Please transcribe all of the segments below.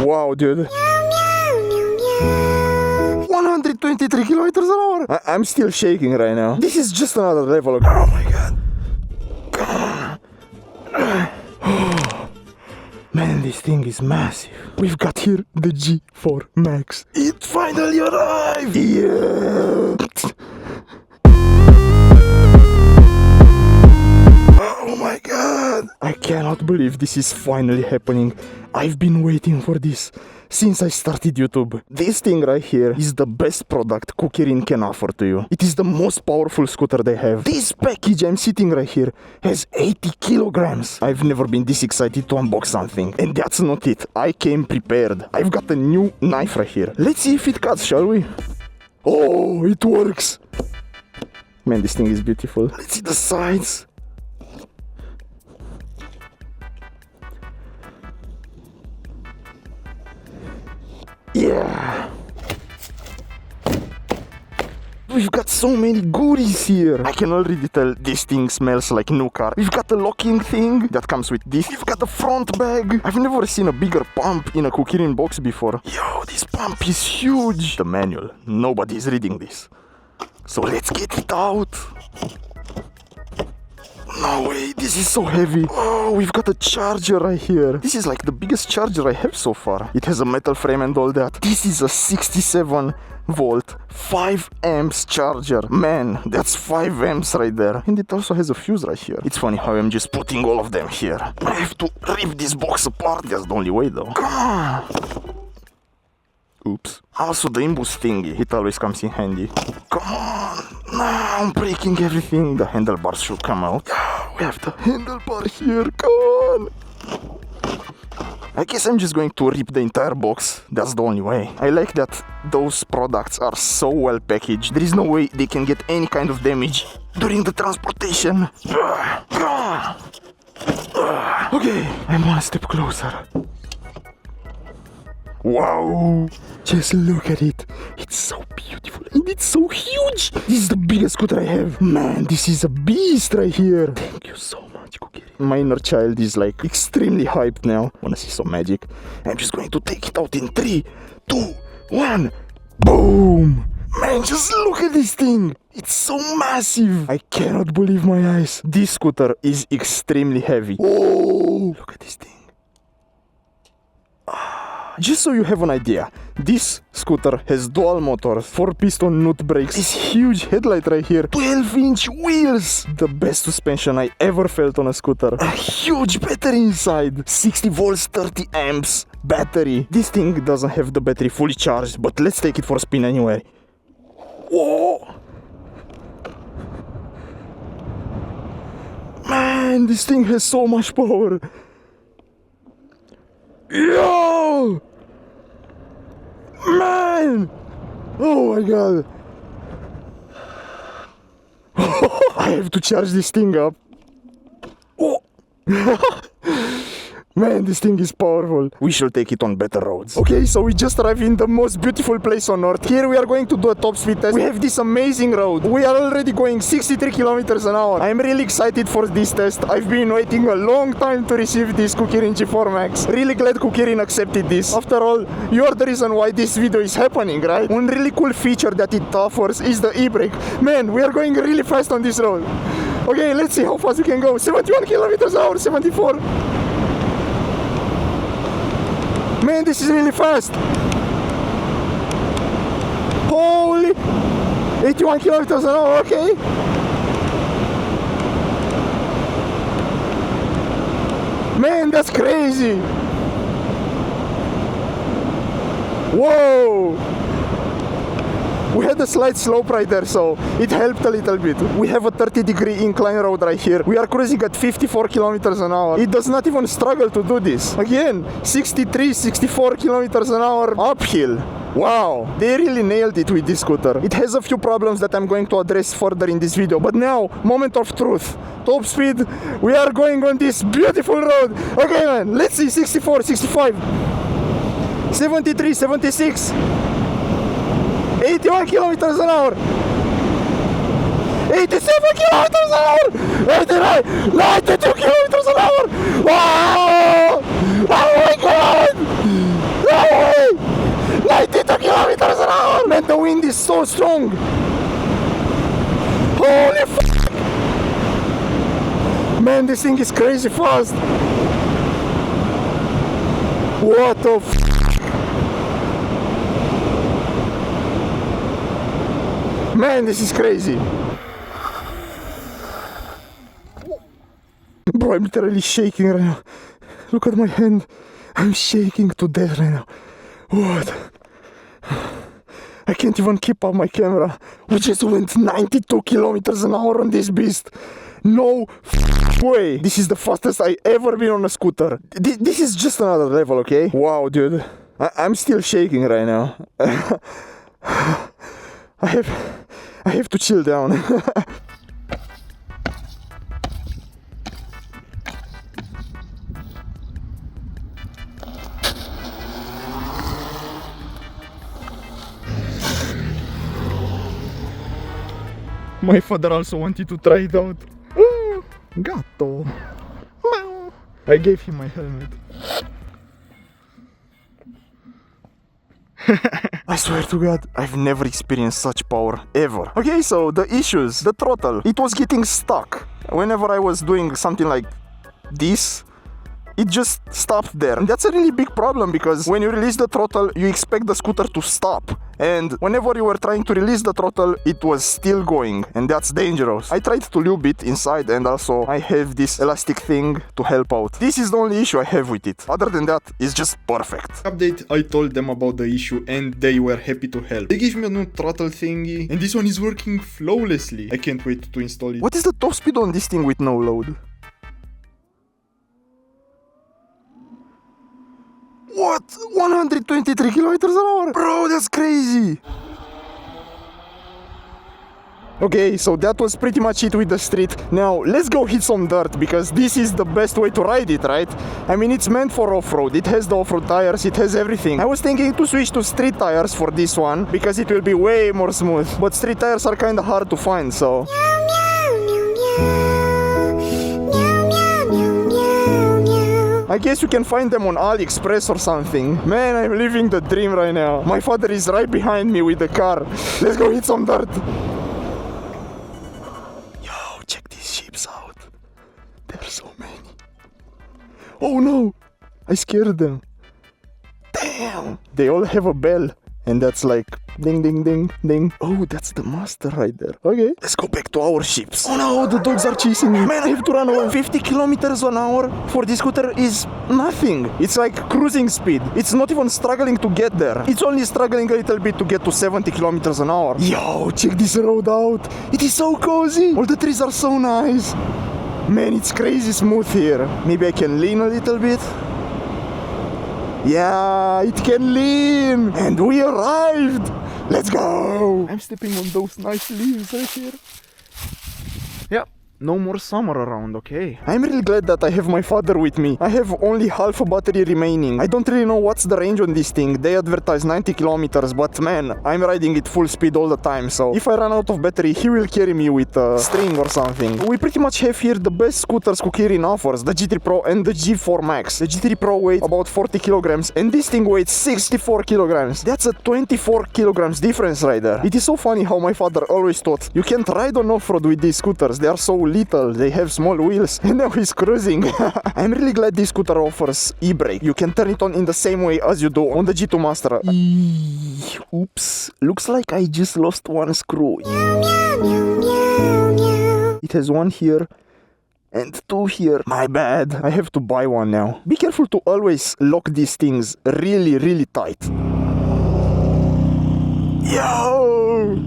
Wow, dude. 123 kilometers an hour. I'm still shaking right now. This is just another level. Oh my god. Man, this thing is massive. We've got here the G4 MAX. It finally arrived! Yeah! Oh my god! I cannot believe this is finally happening. I've been waiting for this since I started YouTube. This thing right here is the best product KuKirin can offer to you. It is the most powerful scooter they have. This package I'm sitting right here has 80 kilograms. I've never been this excited to unbox something. And that's not it. I came prepared. I've got a new knife right here. Let's see if it cuts, shall we? Oh, it works. Man, this thing is beautiful. Let's see the sides. Yeah. We've got so many goodies here. I can already tell this thing smells like new car. We've got the locking thing that comes with this. We've got the front bag. I've never seen a bigger pump in a KuKirin box before. Yo, this pump is huge. The manual. Nobody's reading this. So let's get it out. No way, this is so heavy. Oh, we've got a charger right here. This is like the biggest charger I have so far. It has a metal frame and all that. This is a 67 volt 5 amps charger. Man, that's 5 amps right there. And it also has a fuse right here. It's funny how I'm just putting all of them here. I have to rip this box apart. That's the only way though. Come on. Oops. Also the imbus thingy, it always comes in handy. Come on! No, I'm breaking everything. The handlebars should come out. We have the handlebar here, come on! I guess I'm just going to rip the entire box. That's the only way. I like that those products are so well packaged. There is no way they can get any kind of damage during the transportation. Okay, I'm one step closer. Wow! Just look at it. It's so beautiful and it's so huge. This is the biggest scooter I have. Man, this is a beast right here. Thank you so much, KuKirin. My inner child is like extremely hyped now. Wanna see some magic? I'm just going to take it out in 3, 2, 1. Boom! Man, just look at this thing. It's so massive. I cannot believe my eyes. This scooter is extremely heavy. Oh! Look at this thing. Just so you have an idea, this scooter has dual motors, 4-piston nut brakes, this huge headlight right here, 12-inch wheels, the best suspension I ever felt on a scooter, a huge battery inside, 60 volts, 30 amps battery. This thing doesn't have the battery fully charged, but let's take it for a spin anyway. Whoa! Man, this thing has so much power. Yo! Man! Oh my god! I have to charge this thing up. Oh! Man, this thing is powerful. We shall take it on better roads. Okay, so we just arrived in the most beautiful place on earth. Here we are going to do a top speed test. We have this amazing road. We are already going 63 kilometers an hour. I'm really excited for this test. I've been waiting a long time to receive this KuKirin G4 MAX. Really glad KuKirin accepted this. After all, you are the reason why this video is happening, right? One really cool feature that it offers is the e-brake. Man, we are going really fast on this road. Okay, let's see how fast we can go. 71 kilometers an hour, 74. Man, this is really fast. Holy! 81 kilometers an hour, okay. Man, that's crazy. Whoa! We had a slight slope right there, so it helped a little bit. We have a 30-degree incline road right here. We are cruising at 54 kilometers an hour. It does not even struggle to do this. Again, 63, 64 kilometers an hour uphill. Wow, they really nailed it with this scooter. It has a few problems that I'm going to address further in this video. But now, moment of truth. Top speed, we are going on this beautiful road. Okay, man, let's see, 64, 65, 73, 76. 81 kilometers an hour, 87 kilometers an hour, 89, 92 kilometers an hour. Wow! Oh my god! kilometers an hour! Man, the wind is so strong! Holy f***! Man, this thing is crazy fast! What the f***? Man, this is crazy! Bro, I'm literally shaking right now. Look at my hand. I'm shaking to death right now. What? I can't even keep up my camera. We just went 92 kilometers an hour on this beast. No way. This is the fastest I ever been on a scooter. This is just another level, okay? Wow, dude. I'm still shaking right now. I have to chill down. My father also wanted to try it out. Gatto. I gave him my helmet. I swear to God, I've never experienced such power, ever. Okay, so the issues, the throttle, it was getting stuck. Whenever I was doing something like this, it just stopped there. And that's a really big problem because when you release the throttle, you expect the scooter to stop. And whenever you were trying to release the throttle, it was still going. And that's dangerous. I tried to lube it inside and also I have this elastic thing to help out. This is the only issue I have with it. Other than that, it's just perfect. Update, I told them about the issue and they were happy to help. They gave me a new throttle thingy and this one is working flawlessly. I can't wait to install it. What is the top speed on this thing with no load? What? 123 kilometers an hour? Bro, that's crazy! Okay, so that was pretty much it with the street. Now, let's go hit some dirt, because this is the best way to ride it, right? I mean, it's meant for off-road. It has the off-road tires, it has everything. I was thinking to switch to street tires for this one, because it will be way more smooth. But street tires are kinda hard to find, so... I guess you can find them on AliExpress or something. Man, I'm living the dream right now. My father is right behind me with the car. Let's go hit some dirt. Yo, check these sheep out. There's so many. Oh no! I scared them. Damn! They all have a bell. And that's like ding ding ding ding. Oh, that's the master right there. Okay, let's go back to our ships. Oh no, the dogs are chasing me. Man, I have to run over 50 kilometers an hour for this scooter is nothing. It's like cruising speed. It's not even struggling to get there. It's only struggling a little bit to get to 70 kilometers an hour. Yo, check this road out. It is so cozy. All the trees are so nice. Man, it's crazy smooth here. Maybe I can lean a little bit. Yeah, it can lean! And we arrived! Let's go! I'm stepping on those nice leaves right here. Yeah, no more summer around, okay? I'm really glad that I have my father with me. I have only half a battery remaining. I don't really know what's the range on this thing. They advertise 90 kilometers, but man, I'm riding it full speed all the time, so if I run out of battery, he will carry me with a string or something. We pretty much have here the best scooters KuKirin offers, the G3 Pro and the G4 MAX. The G3 Pro weighs about 40 kilograms and this thing weighs 64 kilograms. That's a 24 kilograms difference right there. It is so funny how my father always thought you can't ride on off-road with these scooters. They are so little, they have small wheels, and now he's cruising. I'm really glad this scooter offers e-brake. You can turn it on in the same way as you do on the G2 Master. Oops, looks like I just lost one screw. It has one here and two here. My bad, I have to buy one now. Be careful to always lock these things really, really tight. Yo!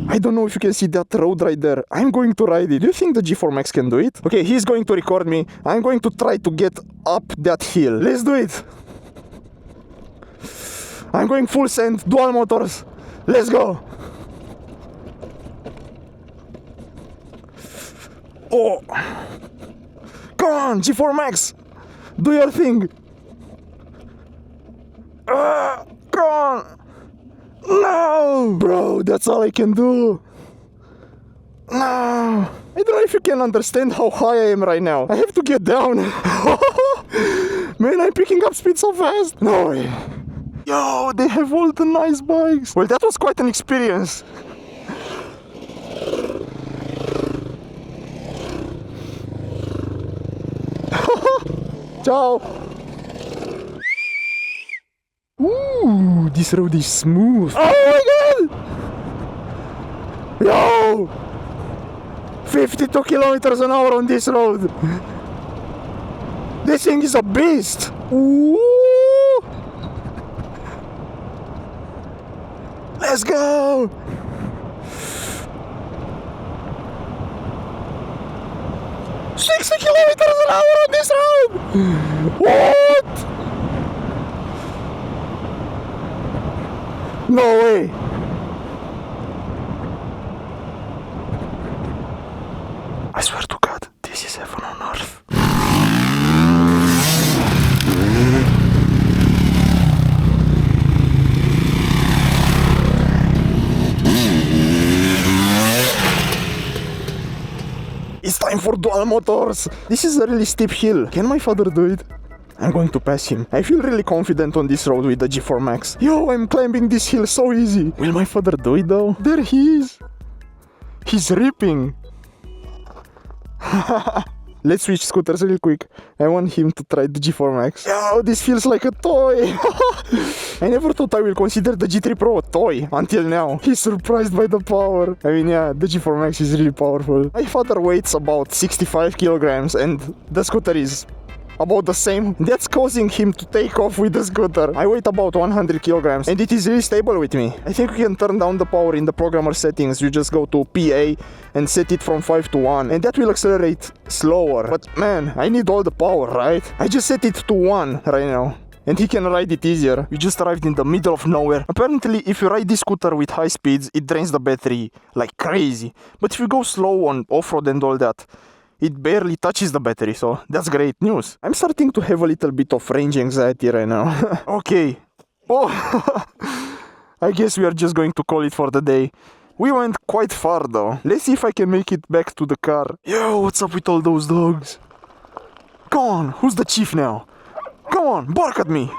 I don't know if you can see that road right there. I'm going to ride it. Do you think the G4 MAX can do it? Okay, he's going to record me. I'm going to try to get up that hill. Let's do it! I'm going full send, dual motors. Let's go! Oh! Come on, G4 MAX! Do your thing! Come on! No! Bro, that's all I can do. No! I don't know if you can understand how high I am right now. I have to get down. Man, I'm picking up speed so fast. No way. Yo, they have all the nice bikes. Well, that was quite an experience. Ciao. Ooh, this road is smooth. Oh my god! Yo! 52 kilometers an hour on this road. This thing is a beast. Ooh! Let's go! $60 kilometers an hour on this road! What? No way! I swear to God, this is heaven on earth. It's time for dual motors. This is a really steep hill. Can my father do it? I'm going to pass him. I feel really confident on this road with the G4 MAX. Yo, I'm climbing this hill so easy. Will my father do it though? There he is. He's ripping. Let's switch scooters real quick. I want him to try the G4 MAX. Yo, this feels like a toy. I never thought I will consider the G3 Pro a toy until now. He's surprised by the power. I mean, yeah, the G4 MAX is really powerful. My father weighs about 65 kilograms and the scooter is about the same. That's causing him to take off with the scooter. I weigh about 100 kilograms and it is really stable with me. I think we can turn down the power in the programmer settings. You just go to PA and set it from 5 to 1 and that will accelerate slower. But man, I need all the power, right? I just set it to 1 right now. And he can ride it easier. We just arrived in the middle of nowhere. Apparently, if you ride this scooter with high speeds, it drains the battery like crazy. But if you go slow on off-road and all that, it barely touches the battery, so that's great news. I'm starting to have a little bit of range anxiety right now. Okay. Oh, I guess we are just going to call it for the day. We went quite far though. Let's see if I can make it back to the car. Yo, what's up with all those dogs? Come on, who's the chief now? Come on, bark at me.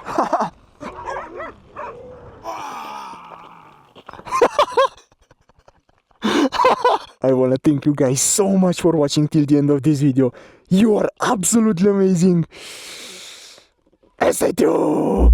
I wanna thank you guys so much for watching till the end of this video. You are absolutely amazing. Stay tuned.